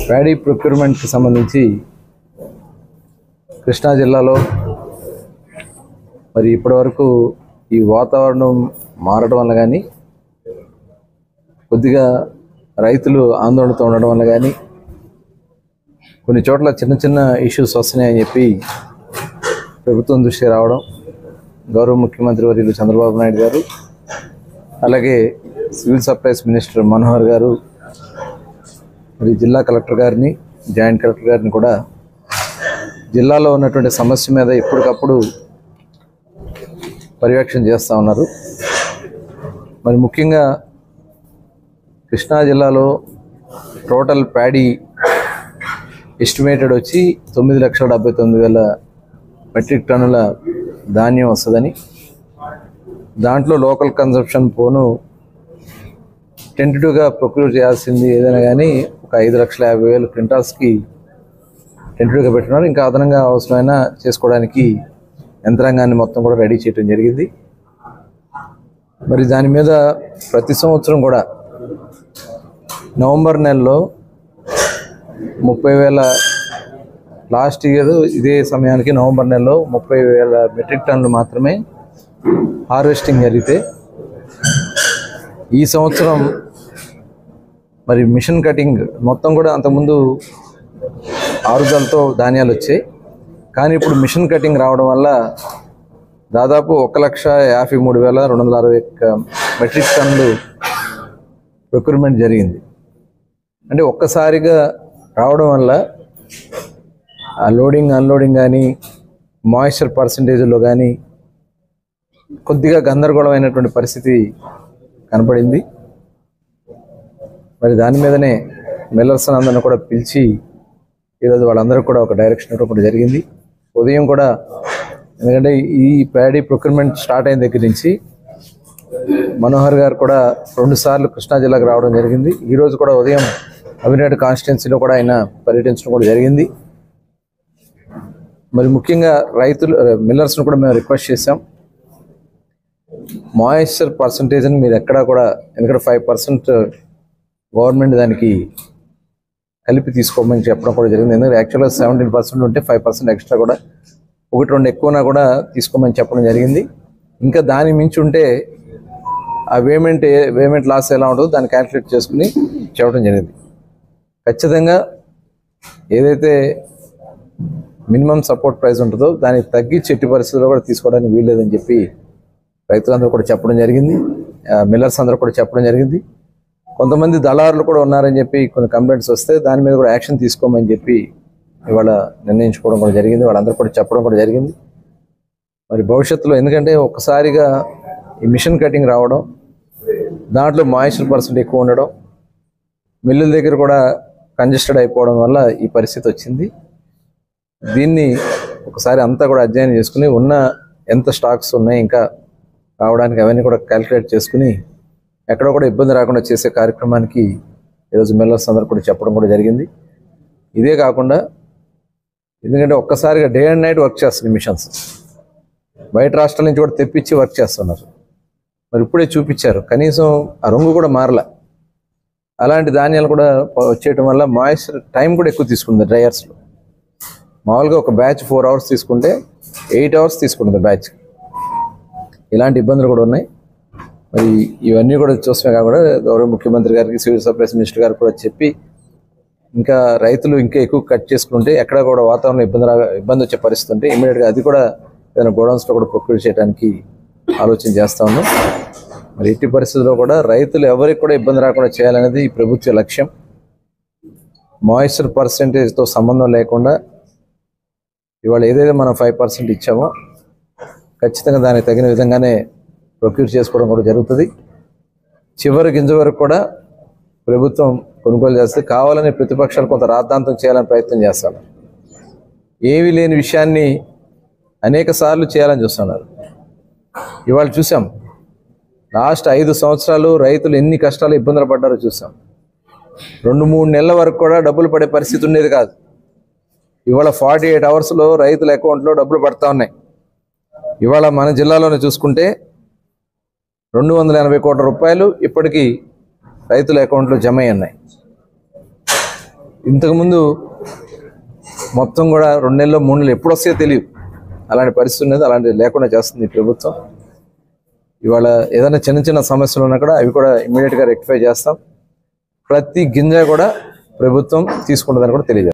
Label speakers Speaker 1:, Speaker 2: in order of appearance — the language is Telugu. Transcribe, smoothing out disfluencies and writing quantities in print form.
Speaker 1: ప్యాడీ ప్రొక్యూర్మెంట్కి సంబంధించి కృష్ణా జిల్లాలో మరి ఇప్పటివరకు ఈ వాతావరణం మారడం వల్ల కానీ కొద్దిగా రైతులు ఆందోళనతో ఉండడం వల్ల కానీ కొన్ని చోట్ల చిన్న చిన్న ఇష్యూస్ వస్తున్నాయని చెప్పి ప్రభుత్వం దృష్టికి రావడం, గౌరవ ముఖ్యమంత్రి వర్యులు చంద్రబాబు నాయుడు గారు, అలాగే సివిల్ సప్లైస్ మినిస్టర్ మనోహర్ గారు, మరి జిల్లా కలెక్టర్ గారిని, జాయింట్ కలెక్టర్ గారిని కూడా జిల్లాలో ఉన్నటువంటి సమస్య మీద ఎప్పటికప్పుడు పర్యవేక్షణ చేస్తూ ఉన్నారు. మరి ముఖ్యంగా కృష్ణా జిల్లాలో టోటల్ ప్యాడీ ఎస్టిమేటెడ్ వచ్చి 9,79,000 మెట్రిక్ టన్నుల ధాన్యం వస్తుందని, దాంట్లో లోకల్ కన్సంప్షన్ పోను టెంటేటివ్గా ప్రొక్యూర్ చేయాల్సింది ఏదైనా కానీ ఒక 5,50,000 క్వింటాల్స్కి టెంటేటివ్గా పెట్టినారు. ఇంకా అదనంగా అవసరమైన చేసుకోవడానికి యంత్రాంగాన్ని మొత్తం కూడా రెడీ చేయడం జరిగింది. మరి దాని మీద ప్రతి సంవత్సరం కూడా నవంబర్ నెలలో 30,000, లాస్ట్ ఇయర్ ఇదే సమయానికి నవంబర్ నెలలో 30,000 మెట్రిక్ టన్నులు మాత్రమే హార్వెస్టింగ్ జరిగితే, ఈ సంవత్సరం మరి మిషన్ కటింగ్ మొత్తం కూడా అంతకుముందు ఆరుదలతో ధాన్యాలు వచ్చాయి, కానీ ఇప్పుడు మిషన్ కటింగ్ రావడం వల్ల దాదాపు 1,53,261 మెట్రిక్ టన్నులు ప్రొక్యూర్మెంట్ జరిగింది. అంటే ఒక్కసారిగా రావడం వల్ల ఆ లోడింగ్ అన్లోడింగ్ కానీ మాయిశ్చర్ పర్సంటేజ్లో కానీ కొద్దిగా గందరగోళమైనటువంటి పరిస్థితి కనపడింది. మరి దాని మీదనే మిల్లర్స్ అందరిని కూడా పిలిచి ఈరోజు వాళ్ళందరూ కూడా ఒక డైరెక్షన్ ఇవ్వడం కూడా జరిగింది. ఉదయం కూడా, ఎందుకంటే ఈ ప్యాడీ ప్రొక్యూర్మెంట్ స్టార్ట్ అయిన దగ్గర నుంచి మనోహర్ గారు కూడా 2 సార్లు కృష్ణా జిల్లాకు రావడం జరిగింది. ఈరోజు కూడా ఉదయం అవినాటి కాన్స్టిట్యున్సీలో కూడా ఆయన పర్యటించడం కూడా జరిగింది. మరి ముఖ్యంగా మిల్లర్స్ను కూడా మేము రిక్వెస్ట్ చేశాం, మాయిశ్చర్ పర్సంటేజ్ని మీరు ఎక్కడా కూడా, ఎందుకంటే 5% గవర్నమెంట్ దానికి కలిపి తీసుకోమని చెప్పడం కూడా జరిగింది. ఎందుకంటే యాక్చువల్గా 17% ఉంటే 5% ఎక్స్ట్రా కూడా 1-2 ఎక్కువనా కూడా తీసుకోమని చెప్పడం జరిగింది. ఇంకా దాని మించి ఉంటే ఆ పేమెంట్ లాస్ ఎలా ఉంటుందో దాన్ని క్యాల్కులేట్ చేసుకుని చెప్పడం జరిగింది. ఖచ్చితంగా ఏదైతే మినిమం సపోర్ట్ ప్రైస్ ఉంటుందో దానికి తగ్గించి ఎట్టి పరిస్థితుల్లో కూడా తీసుకోవడానికి వీల్లేదని చెప్పి రైతులందరూ కూడా చెప్పడం జరిగింది, మిల్లర్స్ అందరూ కూడా చెప్పడం జరిగింది. కొంతమంది దళారులు కూడా ఉన్నారని చెప్పి కొన్ని కంప్లైంట్స్ వస్తే దాని మీద కూడా యాక్షన్ తీసుకోమని చెప్పి ఇవాళ నిర్ణయించుకోవడం కూడా జరిగింది, వాళ్ళందరూ కూడా చెప్పడం కూడా జరిగింది. మరి భవిష్యత్తులో, ఎందుకంటే ఒక్కసారిగా ఈ మిషన్ కటింగ్ రావడం, దాంట్లో మాయిశ్చర్ పర్సెంట్ ఎక్కువ ఉండడం, మిల్లుల దగ్గర కూడా కంజెస్టెడ్ అయిపోవడం వల్ల ఈ పరిస్థితి వచ్చింది. దీన్ని ఒకసారి అంతా కూడా అధ్యయనం చేసుకుని ఉన్న ఎంత స్టాక్స్ ఉన్నాయి ఇంకా రావడానికి అవన్నీ కూడా క్యాల్కులేట్ చేసుకుని ఎక్కడో కూడా ఇబ్బంది రాకుండా చేసే కార్యక్రమానికి ఈరోజు మిల్లర్స్ అందరూ కూడా చెప్పడం కూడా జరిగింది. ఇదే కాకుండా, ఎందుకంటే ఒక్కసారిగా డే అండ్ నైట్ వర్క్ చేస్తుంది మిషన్స్, బయట రాష్ట్రాల నుంచి కూడా తెప్పించి వర్క్ చేస్తున్నారు. మరి ఇప్పుడే చూపించారు, కనీసం ఆ రంగు కూడా మారల. అలాంటి ధాన్యాలు కూడా వచ్చేయటం వల్ల మాయిశ్చర్ టైం కూడా ఎక్కువ తీసుకుంది డ్రైయర్స్లో. మామూలుగా ఒక బ్యాచ్ 4 hours తీసుకుంటే 8 hours తీసుకుంటుంది బ్యాచ్. ఇలాంటి ఇబ్బందులు కూడా ఉన్నాయి. మరి ఇవన్నీ కూడా చూసినా కాకుండా గౌరవ ముఖ్యమంత్రి గారికి, సివిల్ సప్లైస్ మినిస్టర్ గారికి కూడా చెప్పి ఇంకా రైతులు ఇంకా ఎక్కువ కట్ చేసుకుంటే ఎక్కడ కూడా వాతావరణం ఇబ్బంది వచ్చే పరిస్థితి ఉంటే ఇమీడియట్గా అది కూడా ఏదైనా గోడౌన్స్లో కూడా ప్రొక్యూర్ చేయడానికి ఆలోచన చేస్తూ ఉన్నాం. మరి ఎట్టి పరిస్థితుల్లో కూడా రైతులు ఎవరికి కూడా ఇబ్బంది రాకుండా చేయాలనేది ఈ ప్రభుత్వ లక్ష్యం. మాయిశ్చర్ పర్సెంటేజ్తో సంబంధం లేకుండా ఇవాళ ఏదైతే మనం 5% ఇచ్చామో ఖచ్చితంగా దానికి తగిన విధంగానే ప్రొక్యూర్ చేసుకోవడం కూడా జరుగుతుంది. చివరి గింజ వరకు కూడా ప్రభుత్వం కొనుగోలు చేస్తే, కావాలని ప్రతిపక్షాలు కొంత రాద్ధాంతం చేయాలని ప్రయత్నం చేస్తారు. ఏమీ లేని విషయాన్ని అనేక సార్లు చేయాలని చూస్తున్నారు. ఇవాళ చూసాం, లాస్ట్ 5 సంవత్సరాలు రైతులు ఎన్ని కష్టాలు ఇబ్బందులు పడ్డారో చూసాం. 2-3 నెలల వరకు కూడా డబ్బులు పడే పరిస్థితి ఉండేది కాదు. ఇవాళ 48 hours రైతుల అకౌంట్లో డబ్బులు పడతా ఉన్నాయి. ఇవాళ మన జిల్లాలోనే చూసుకుంటే 280 కోట్ల రూపాయలు ఇప్పటికీ రైతుల అకౌంట్లో జమ అయ్యాయి. ఇంతకుముందు మొత్తం కూడా 2 నెలలు 3 నెలలు ఎప్పుడు వస్తాయో తెలియదు, అలాంటి పరిస్థితి ఉన్నది. అలాంటిది లేకుండా చేస్తుంది ఈ ప్రభుత్వం. ఇవాళ ఏదైనా చిన్న చిన్న సమస్యలు ఉన్నా కూడా అవి కూడా ఇమీడియట్గా రెక్టిఫై చేస్తాం. ప్రతి గింజ కూడా ప్రభుత్వం తీసుకుంటుందని కూడా తెలియజేస్తాం.